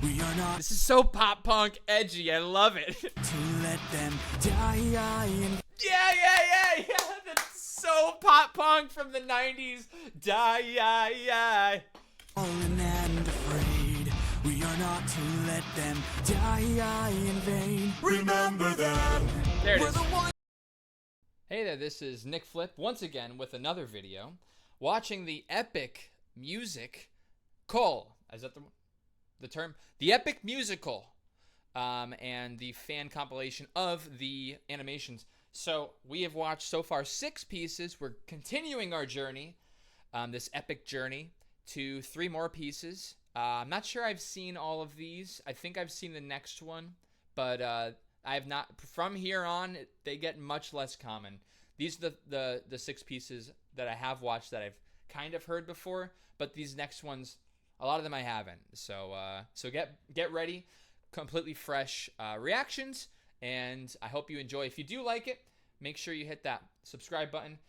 We are not. This is so pop punk edgy. I love it. To let them die in. Yeah. That's so pop punk from the 90s. Die. Fallen and afraid. We are not to let them die in vain. Remember that. There it is. Hey there, this is Nick Flipp once again with another video. Watching the epic musical. Is that the term? The epic musical. And the fan compilation of the animations. So we have watched so far 6 pieces. We're continuing our journey, this epic journey, to 3 more pieces. I'm not sure I've seen all of these. I think I've seen the next one, but I have not. From here on, they get much less common. These are the 6 pieces that I have watched that I've kind of heard before, but these next ones, a lot of them I haven't. So get ready, completely fresh reactions, and I hope you enjoy. If you do like it, make sure you hit that subscribe button.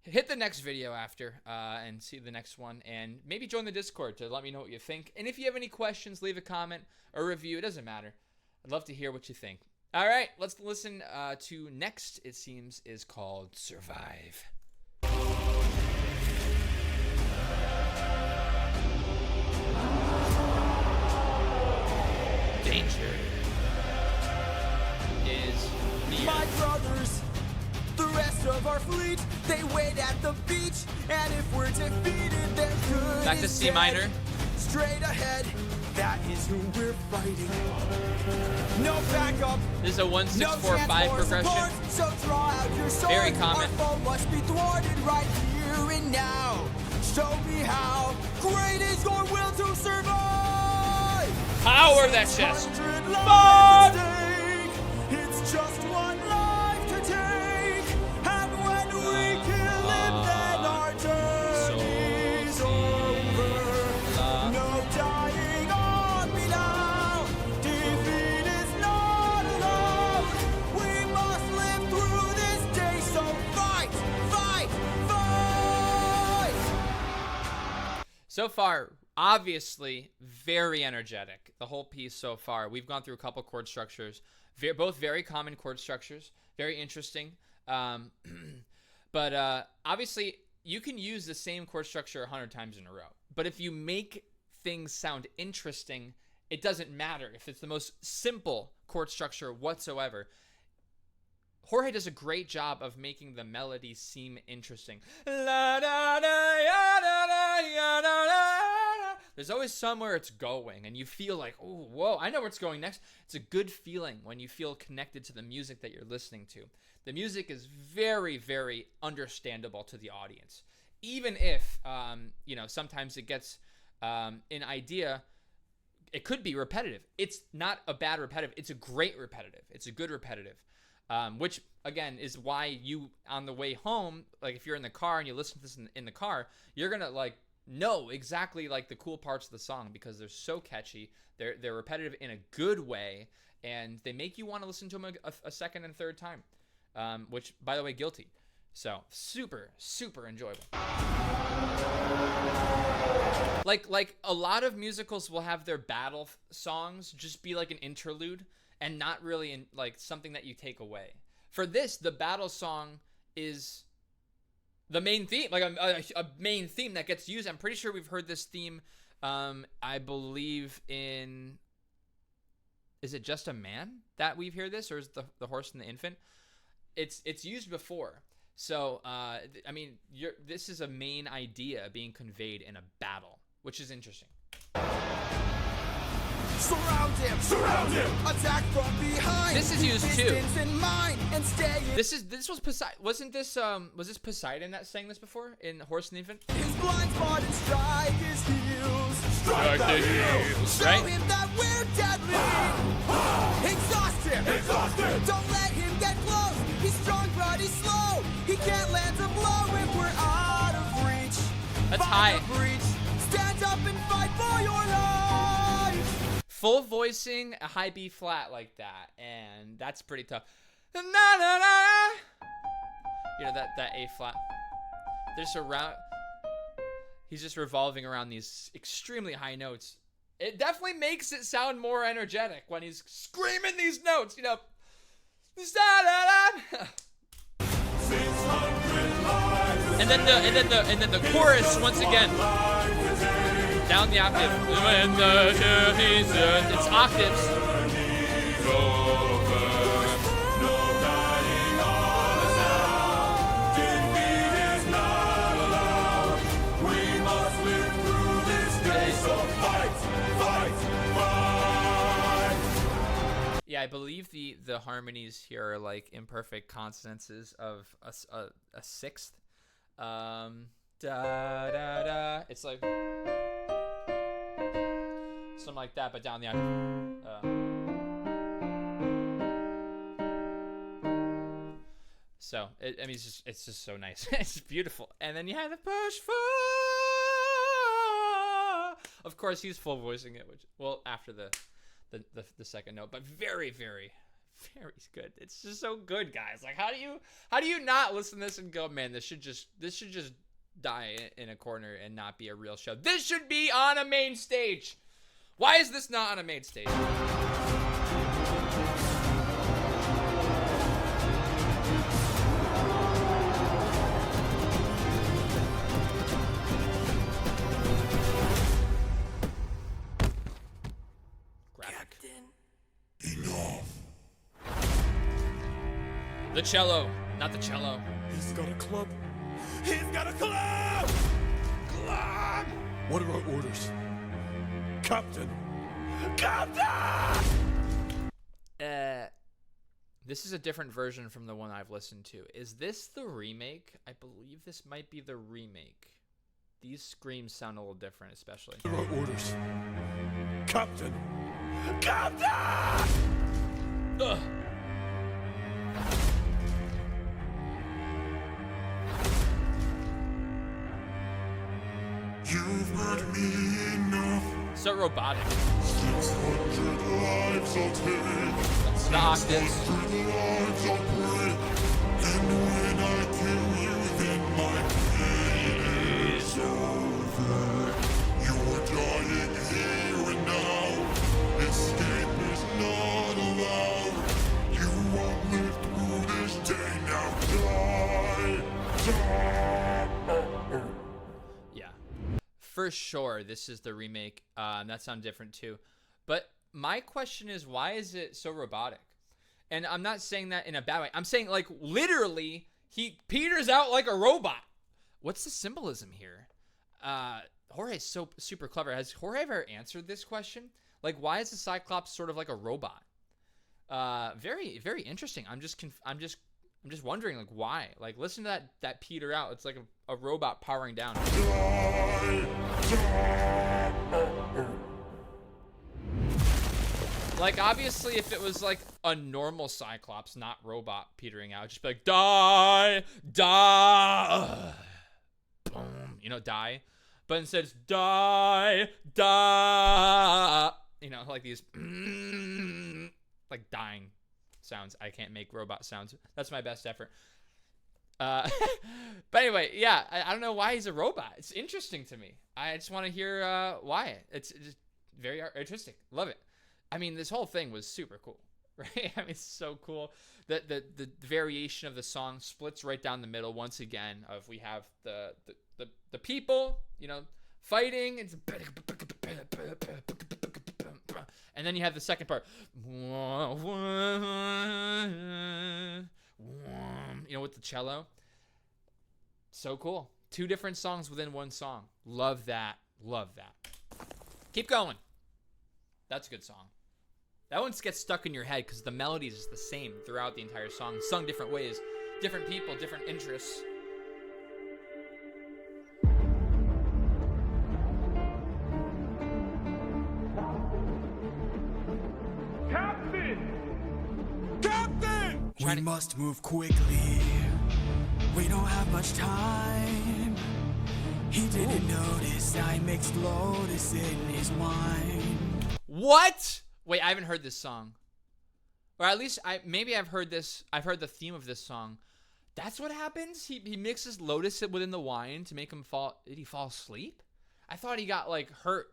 Hit the next video after and see the next one, and maybe join the Discord to let me know what you think. And if you have any questions, leave a comment or review. It doesn't matter. I'd love to hear what you think. All right, let's listen to next. It seems is called Survive. Danger is near. My brothers, the rest of our fleet, they wait at the beach, and if we're defeated, they're good. Back to C minor. Straight ahead, that is who we're fighting. No backup. This is a 1 6 4 5 progression. Support, so draw out your sword. Very common. Our foe must be thwarted right here and now. Show me how great is your will to survive. Power that chest. 600 lives at stake. It's just one life to take, and when we kill it, then our journey's over. No dying on me now. Defeat is not allowed. We must live through this day, so fight. So far, obviously, very energetic. The whole piece so far. We've gone through a couple chord structures. Both very common chord structures. Very interesting. But obviously, you can use the same chord structure 100 times in a row. But if you make things sound interesting, it doesn't matter if it's the most simple chord structure whatsoever. Jorge does a great job of making the melody seem interesting. La, da, da, ya, da, da, ya, da, da. There's always somewhere it's going, and you feel like, oh, whoa, I know where it's going next. It's a good feeling when you feel connected to the music that you're listening to. The music is very, very understandable to the audience. Even if, sometimes it gets an idea, it could be repetitive. It's not a bad repetitive. It's a great repetitive. It's a good repetitive. Which, again, is why you, on the way home, like if you're in the car and you listen to this in the car, you're going to, like, know exactly, like, the cool parts of the song because they're so catchy. They're repetitive in a good way, and they make you want to listen to them a second and third time, which, by the way, guilty. So, super, super enjoyable. Like a lot of musicals will have their battle songs just be like an interlude, and not really in like something that you take away. For this, the battle song is the main theme, like a main theme that gets used. I'm pretty sure we've heard this theme, I believe in, is it Just a Man that we've heard this, or is it the Horse and the Infant? It's used before. So, I mean, this is a main idea being conveyed in a battle, which is interesting. Surround him, attack from behind. This is used too. In mind and stay in. This was Poseidon. Wasn't this was this Poseidon that sang this before in Horse and the Infant? His blind spot and strike his heels. Strike the heels. Show him that we're deadly. Exhaust him. Don't let him get close. He's strong but he's slow. He can't land a blow if we're out of reach. That's Find high. a breach. Stand up and fight for your life. Full voicing a high B flat like that, and that's pretty tough. Na, na, na, na. You know, that A flat. There's around. He's just revolving around these extremely high notes. It definitely makes it sound more energetic when he's screaming these notes, you know. And then the chorus once again. Down the octave. It's octaves. Yeah, I believe the harmonies here are like imperfect consonances of a sixth. Da da da. It's like something like that, but down the octave. So I mean, it's just so nice. It's beautiful. And then you have the push for. Of course, he's full voicing it, which after the second note, but very, very, very good. It's just so good, guys. Like, how do you not listen to this and go, man, this should just die in a corner and not be a real show. This should be on a main stage. Why is this not on a main stage? The cello, not the cello. He's got a club. He's got a club! Club! What are our orders? Captain! Captain! This is a different version from the one I've listened to. Is this the remake? I believe this might be the remake. These screams sound a little different, especially. What are our orders? Captain! Captain! Ugh. You've heard me enough. So robotic. 600 lives I'll take. It's the octaves. 600 lives I'll break. And when I kill you, then my pain is over. You're dying here and now. Escape is not allowed. You won't live through this day. Now die. Yeah. For sure, this is the remake. That sounds different too. But my question is, why is it so robotic? And I'm not saying that in a bad way. I'm saying, like, literally, he peters out like a robot. What's the symbolism here? Jorge's so super clever. Has Jorge ever answered this question? Like, why is the Cyclops sort of like a robot? Very, very interesting. I'm just wondering, like, why? Like, listen to that peter out. It's like a robot powering down. Like, obviously, if it was like a normal Cyclops, not robot petering out, just be like, die, die, boom, you know, die. But instead, it's die, die, you know, like these, like dying sounds. I can't make robot sounds. That's my best effort. But anyway, yeah, I don't know why he's a robot. It's interesting to me. I just want to hear why. It's just very artistic. Love it. I mean, this whole thing was super cool, right? I mean, it's so cool that the variation of the song splits right down the middle once again. Of we have the people, you know, fighting. It's and then you have the second part, you know, with the cello. So cool. Two different songs within one song. Love that. Love that. Keep going. That's a good song. That one gets stuck in your head because the melody is the same throughout the entire song, sung different ways, different people, different interests. Captain! Captain! We must move quickly. We don't have much time. He didn't notice I mixed Lotus in his wine. What? Wait, I haven't heard this song. Or at least I've heard this. I've heard the theme of this song. That's what happens? He mixes Lotus within the wine to make him fall. Did he fall asleep? I thought he got like hurt.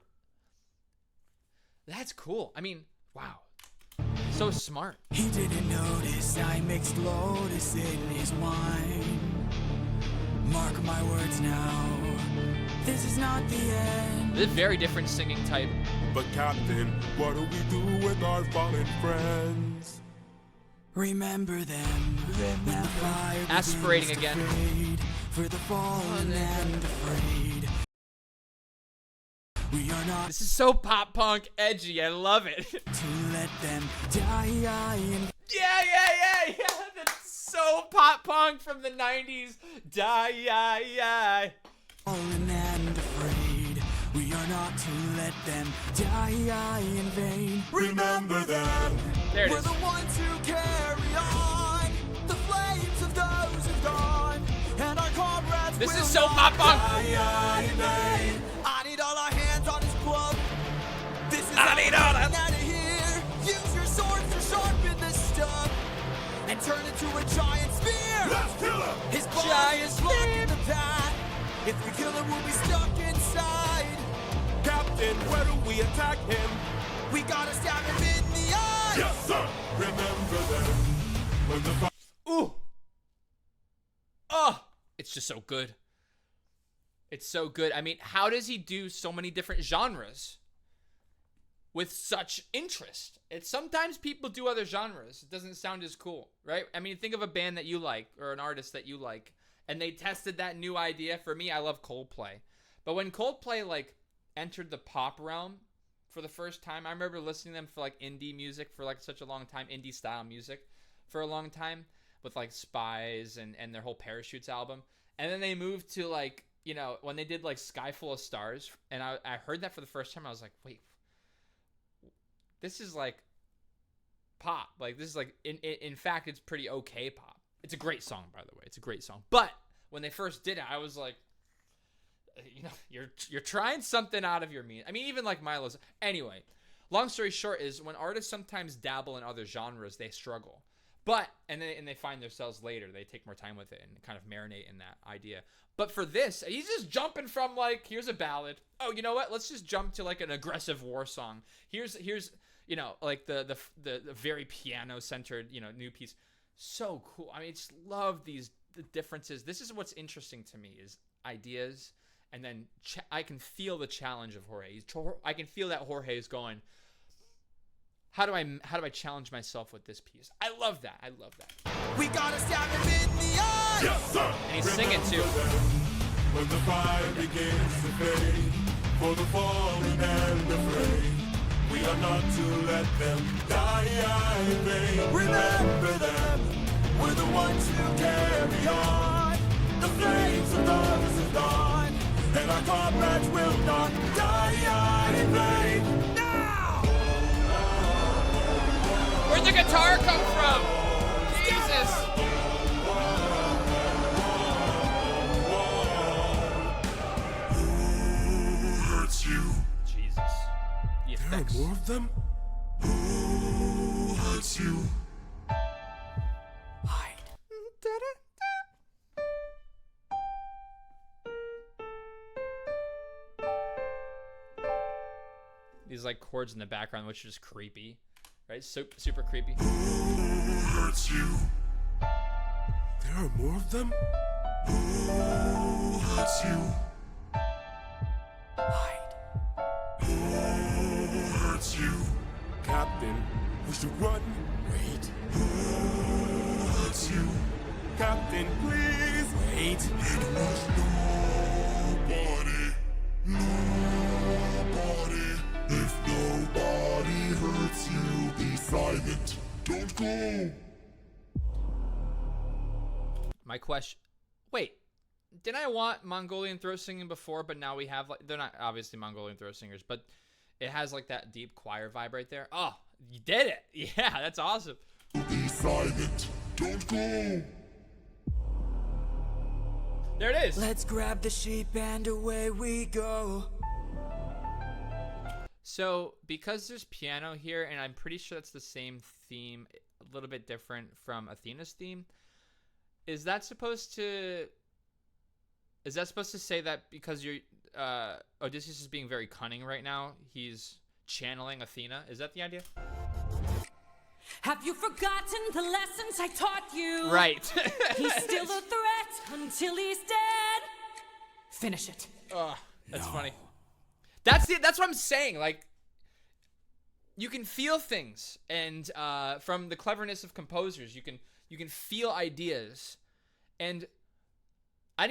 That's cool. I mean, wow. So smart. He didn't notice I mixed Lotus in his wine. Mark my words now, this is not the end. This is a very different singing type. But Captain, what do we do with our fallen friends? Remember them. Remember. Fire Aspirating begins to again. fade, for the fallen and afraid. We are not This is so pop punk edgy. I love it. to let them die in Yeah. That's so pop punk from the 90s. Die. fallen and afraid. We are not to let them die in vain. Remember them. There it We're is. the ones who carry on the flames of those who've gone, and our comrades This will is so not pop punk. die in vain. I need all our hands on his club. This is I need all out of here. Use your swords to sharpen the stub and turn it to a giant spear. Let's kill him. His body Giant is blocking the path. If we kill him, we'll be stuck inside. Captain, where do we attack him? We gotta stab him in the eye. Yes, sir. Remember them. When the Ooh. Oh, it's just so good. It's so good. I mean, how does he do so many different genres with such interest? It's sometimes people do other genres. It doesn't sound as cool, right? I mean, think of a band that you like or an artist that you like, and they tested that new idea. For me, I love Coldplay. But when Coldplay like entered the pop realm for the first time, I remember listening to them for like indie music for like such a long time, indie style music for a long time with like Spies and their whole Parachutes album. And then they moved to like, you know, when they did like Sky Full of Stars, and I heard that for the first time, I was like, wait, this is like pop. Like this is like, in fact, it's pretty okay pop. It's a great song, by the way. It's a great song. But when they first did it, I was like, you know, you're trying something out of your mean. I mean, even like Milo's. Anyway, long story short is when artists sometimes dabble in other genres, they struggle. But and they find themselves later. They take more time with it and kind of marinate in that idea. But for this, he's just jumping from like, here's a ballad. Oh, you know what? Let's just jump to like an aggressive war song. Here's you know, like the very piano centered, you know, new piece. So cool. I mean, I just love the differences. This is what's interesting to me is ideas. And then I can feel the challenge of Jorge. I can feel that Jorge is going, how do I challenge myself with this piece? I love that. We gotta stab him in the eye. yes, sir. And he's singing too. When the fire begins to fade, for the fallen and afraid, we are not to let them die in vain. Remember them. We're the ones who carry on the flames of those who've gone, and our comrades will not die in vain. Now! Where'd the guitar come from? Jesus. Who hurts you? Jesus. The There are effects. more of them? Who hurts you? Hide. These like chords in the background, which are just creepy, right? Super creepy. Who hurts you? There are more of them? Who hurts you? Hide. Who hurts you? Captain, we should run. Wait. Who hurts you? Captain, please. Wait. It was nobody. Nobody. If nobody hurts you, be silent. Don't go. My question. Wait. Didn't I want Mongolian throat singing before, but now we have like, they're not obviously Mongolian throat singers, but it has like that deep choir vibe right there. Oh, you did it. Yeah, that's awesome. Be silent. Don't go. There it is. Let's grab the sheep and away we go. So, because there's piano here, and I'm pretty sure that's the same theme, a little bit different from Athena's theme, is that supposed to say that because you're Odysseus is being very cunning right now, he's channeling Athena. Is that the idea? Have you forgotten the lessons I taught you? Right. He's still a threat until he's dead. Finish it. Oh, that's funny. That's what I'm saying. Like, you can feel things, and from the cleverness of composers, you can feel ideas, and I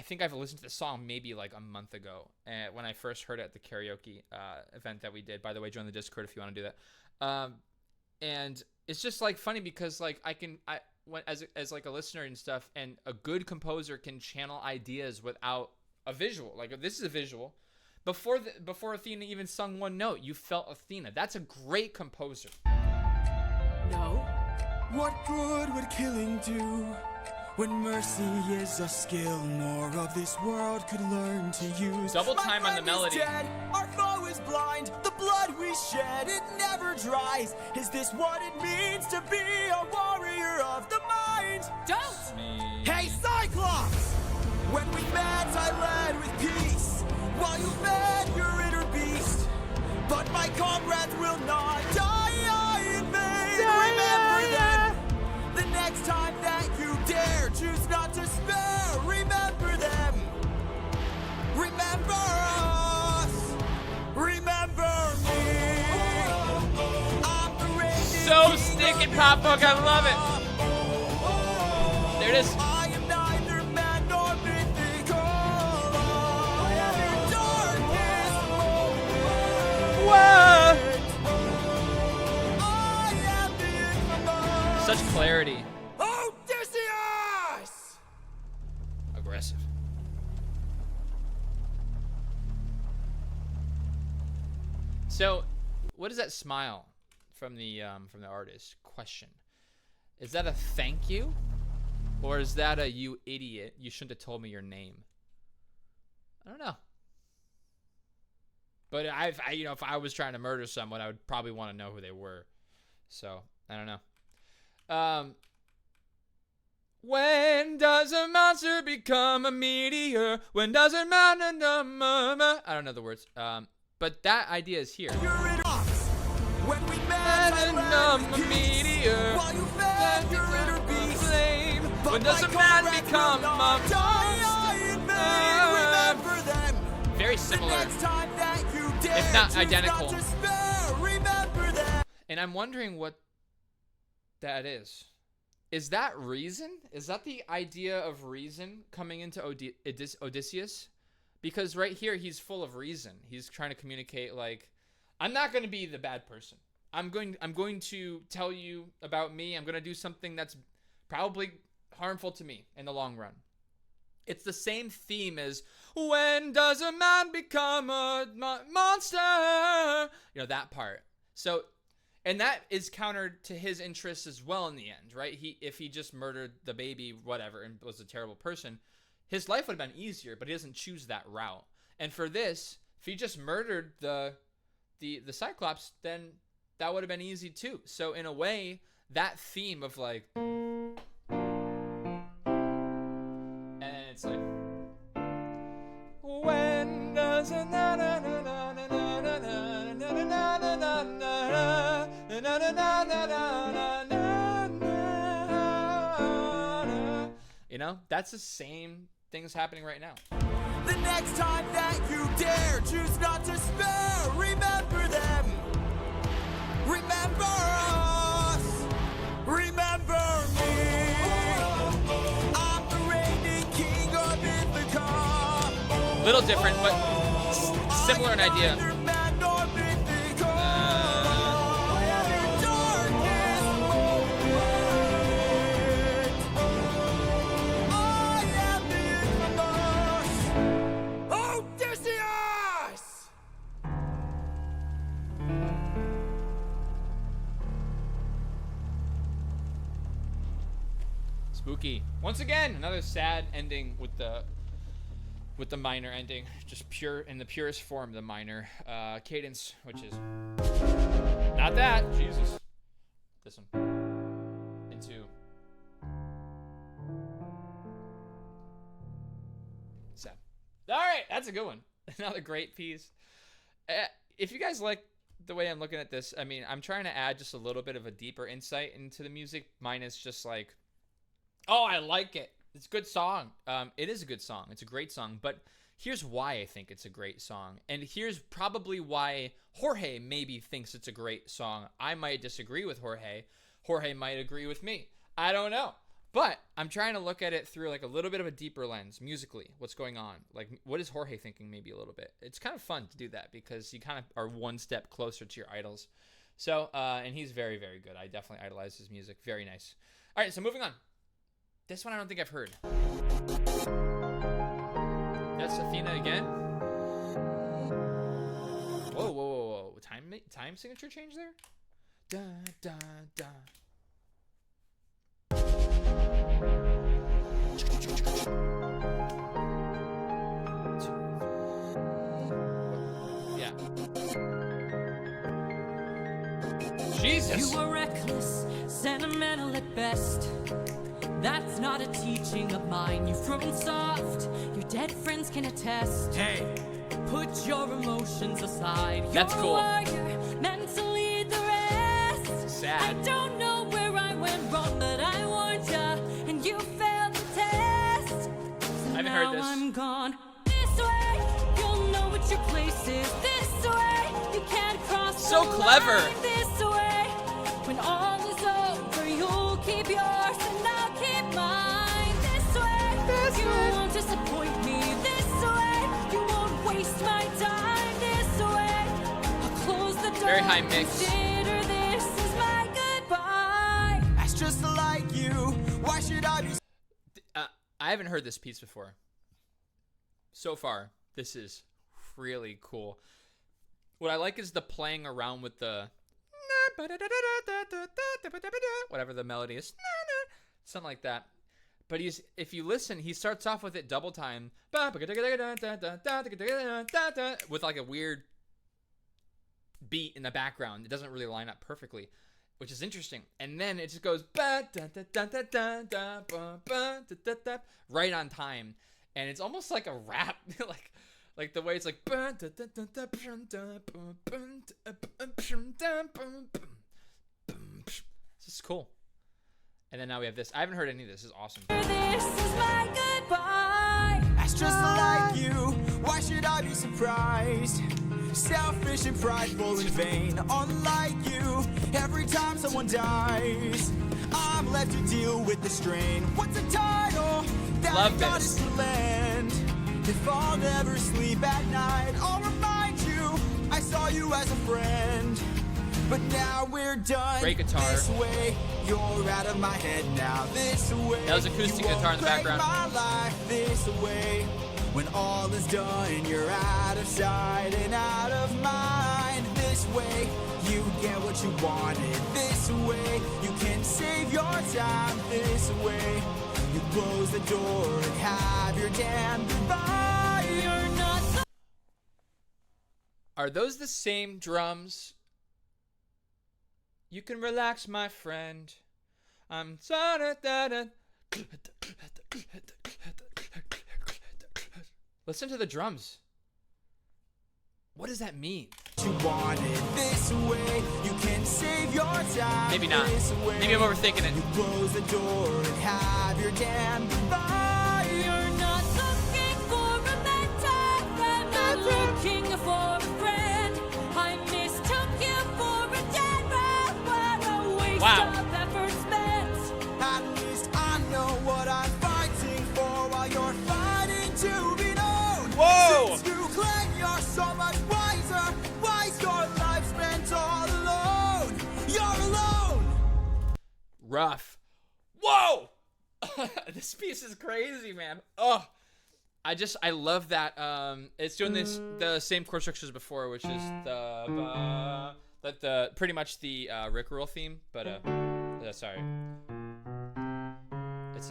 think I've listened to the song maybe like a month ago, when I first heard it at the karaoke event that we did. By the way, join the Discord if you want to do that. And it's just like funny because like as like a listener and stuff, and a good composer can channel ideas without a visual. Like, this is a visual. Before Athena even sung one note, you felt Athena. That's a great composer. No. What good would killing do when mercy is a skill more of this world could learn to use? Double time on the melody. Dead, our foe is blind, the blood we shed, it never dries. Is this what it means to be a warrior of the mind? Don't! Hey, Cyclops! When we met, I led with peace, while you fed your inner beast. But my comrades will not die in vain. Remember them. The next time that you dare, choose not to spare. Remember them. Remember us. Remember me. I'm the reigning So king stinking of pop book. I love it. There it is. I am neither man nor mythical. I am your darkest moment. Whoa! I am the infamous Such clarity. Odysseus! Aggressive. So, what is that smile from the artist? Question. Is that a thank you? Or is that a you idiot, you shouldn't have told me your name? I don't know. But if I was trying to murder someone, I would probably want to know who they were. So, I don't know. When does a monster become a meteor? When does it matter? I don't know the words. But that idea is here. You're in us. When we met, I led with peace, while you fed your inner beast. But When does my a man comrades become will not a die in vain. Remember them. Very The similar, next time that you dare, if not choose identical. not to spare. Remember them. And I'm wondering what that is. Is that reason? Is that the idea of reason coming into Odysseus? Because right here, he's full of reason. He's trying to communicate, like, I'm not going to be the bad person. I'm going to tell you about me. I'm going to do something that's probably harmful to me in the long run. It's the same theme as, when does a man become a monster? You know, that part. So, and that is counter to his interests as well in the end, right? If he just murdered the baby, whatever, and was a terrible person, his life would have been easier, but he doesn't choose that route. And for this, if he just murdered the Cyclops, then that would have been easy too. So in a way, that theme of like, and it's like, when does a na na na na na na na na na na na na na you know, that's the same things happening right now. The next time that you dare, choose not to spare. Remember them. Remember us. Remember me. I'm the reigning king of Ithaca. Little different, but similar in idea. Neither man nor mythical. I am your darkest moment. I am the infamous Odysseus! Spooky. Once again, another sad ending with the minor ending, just pure in the purest form. The minor cadence, which is not that. Jesus, this one into sad. All right, that's a good one. Another great piece. if you guys like the way I'm looking at this, I mean, I'm trying to add just a little bit of a deeper insight into the music. Mine is just like, oh, I like it. It's a good song. It is a good song. It's a great song. But here's why I think it's a great song. And here's probably why Jorge maybe thinks it's a great song. I might disagree with Jorge. Jorge might agree with me. I don't know. But I'm trying to look at it through like a little bit of a deeper lens musically. What's going on? Like, what is Jorge thinking maybe a little bit? It's kind of fun to do that because you kind of are one step closer to your idols. So, and he's very, very good. I definitely idolize his music. Very nice. All right, so moving on. This one I don't think I've heard. That's Athena again. Whoa, whoa, whoa, whoa. Time signature change there? Da, da, da. Yeah. Jesus. You are reckless, sentimental at best. That's not a teaching of mine. You've grown soft, your dead friends can attest. Hey, Put your emotions aside. That's You're cool. a warrior, meant to lead the rest. Sad. I don't know where I went wrong, but I warned ya, and you failed the test. So I haven't now heard this. I'm gone. This way, you'll know what your place is. This way, you can't cross So the clever. line. This way, when all is over, you'll keep yours and I'll keep mine. This way, you won't disappoint me. This way, you won't waste my time. This way, I'll close the door. Very high mix. Consider this is my goodbye. that's just like you. Why should I be I haven't heard this piece before. So far, this is really cool. What I like is the playing around with the whatever the melody is, something like that. But if you listen, he starts off with it double time with like a weird beat in the background. It doesn't really line up perfectly, which is interesting. And then it just goes right on time, and it's almost like a rap, like the way it's like. This is cool. And then now we have this. I haven't heard any of this. This is awesome. This is my goodbye. That's just like you. Why should I be surprised? Selfish and prideful and vain. Unlike you, every time someone dies, I'm left to deal with the strain. What's a title that Love I got this. is to land? If I'll never sleep at night, I'll remind you I saw you as a friend. But now we're done. Great guitar. This way, you're out of my head now. This way, That was acoustic you won't guitar in the break background. my life. This way, when all is done, you're out of sight and out of mind. This way, you get what you wanted. This way, you can save your time. This way, you close the door and have your damn goodbye. You're not the Are those the same drums? You can relax, my friend. I'm Listen to the drums. What does that mean? you wanted. This way, you can save your time. Maybe not. This way, Maybe I'm overthinking it. you close the door and have your damn goodbye. You're not looking for a mentor. I'm not looking for a friend. I mistook you for a dead man. What a waste Wow. of effort spent. At least I know what I'm fighting for while you're fighting to be known. Whoa! Since you claim you're so much wiser, why's your life spent all alone? You're alone. Rough. Whoa! This piece is crazy, man. Oh, I love that. It's doing the same chord structures as before, which is the pretty much the Rickroll theme, but sorry. It's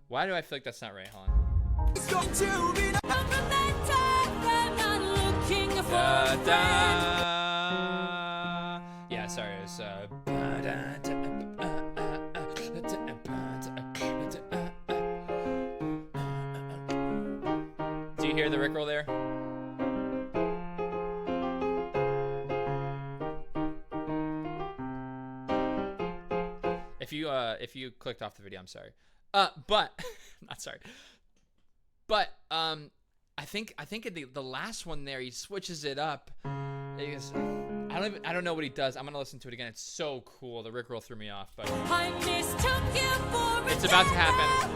why do I feel like that's not right? Hold on. It's going to be known. From that time, I'm not looking for Da, a friend. da. Yeah, sorry. It's do you hear the Rickroll Rickroll there. If you clicked off the video, I'm sorry. But not sorry. But I think in the last one there, he switches it up. He goes, I don't know what he does. I'm gonna listen to it again. It's so cool. The Rickroll threw me off, but I mistook you for it's about to happen.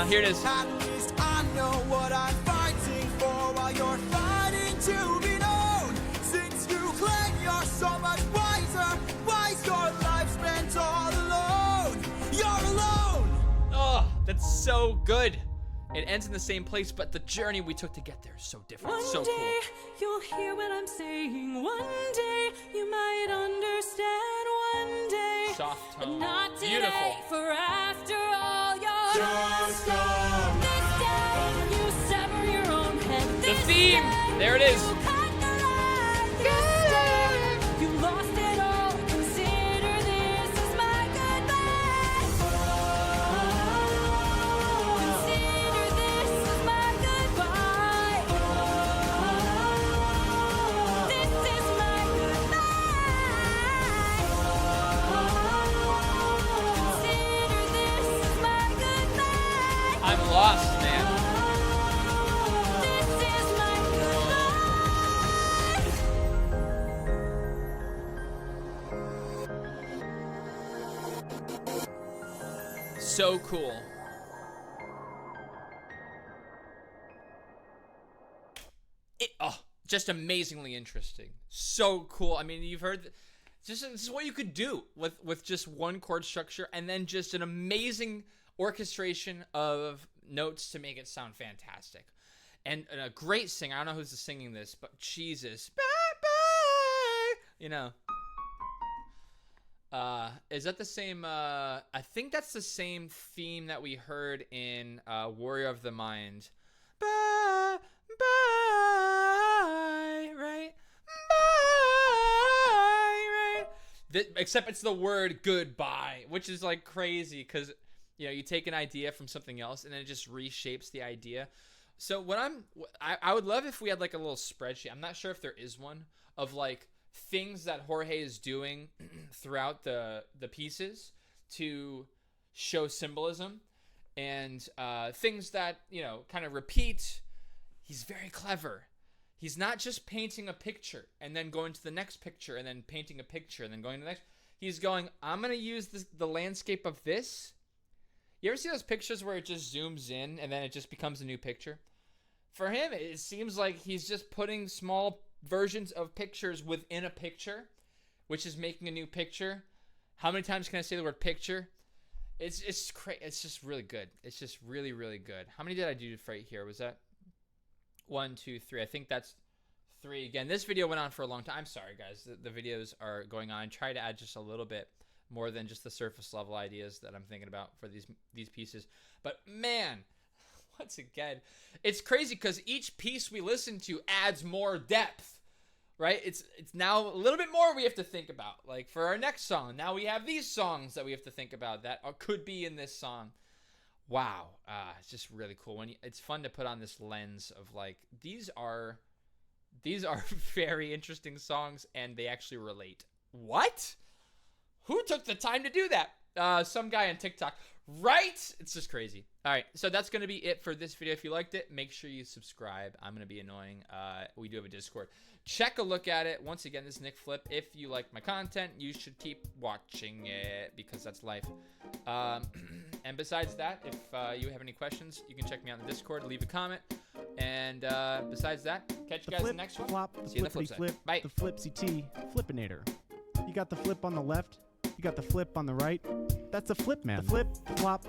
Here it is. At least I know what I'm fighting for while you're fighting to be known. Since you claim you're so much wiser, why's your life spent all alone? You're alone! Oh, that's so good. It ends in the same place, but the journey we took to get there is so different. One It's so day cool. you'll hear what I'm saying. One day you might understand. One day, Soft but tone. not today. Beautiful. For after all, you're Just stop. this day you sever your own head. The This theme. day There it is. you cut the line. This day you lost it all. Consider this as my goodbye. Consider this as my goodbye. This is my goodbye. Consider this as my goodbye. I'm lost, man. This is my goodbye. So cool. Just amazingly interesting. So cool. I mean, you've heard this is what you could do with just one chord structure and then just an amazing orchestration of notes to make it sound fantastic. And a great singer. I don't know who's singing this, but Jesus. Bye-bye. You know. Is that the same? I think that's the same theme that we heard in Warrior of the Mind. Bye, bye, right? Bye, right? Except it's the word goodbye, which is like crazy because you take an idea from something else and then it just reshapes the idea. So I would love if we had like a little spreadsheet. I'm not sure if there is one of like things that Jorge is doing throughout the pieces to show symbolism and things that kind of repeat. He's very clever. He's not just painting a picture and then going to the next picture and then painting a picture and then going to the next. He's going, I'm going to use the landscape of this. You ever see those pictures where it just zooms in and then it just becomes a new picture? For him, it seems like he's just putting small versions of pictures within a picture, which is making a new picture. How many times can I say the word picture? It's just really good. It's just really, really good. How many did I do right here? Was that 1, 2, 3? I think that's 3. Again, this video went on for a long time. I'm sorry, guys. The videos are going on. I try to add just a little bit more than just the surface level ideas that I'm thinking about for these pieces. But man, once again, it's crazy because each piece we listen to adds more depth, right? It's now a little bit more we have to think about. Like for our next song, now we have these songs that we have to think about that could be in this song. Wow, it's just really cool. It's fun to put on this lens of like these are very interesting songs and they actually relate. What? Who took the time to do that? Some guy on TikTok, right? It's just crazy. All right, so that's going to be it for this video. If you liked it, make sure you subscribe. I'm going to be annoying. We do have a Discord. Check a look at it. Once again, this is Nick Flipp. If you like my content, you should keep watching it because that's life. And besides that, if you have any questions, you can check me out in the Discord. Leave a comment. And besides that, catch you guys in the next one. Flop, See you in the flip side. flip, Bye. the Flipsy T, Flippinator. You got the flip on the left, you got the flip on the right. That's a flip, man. The flip, flop,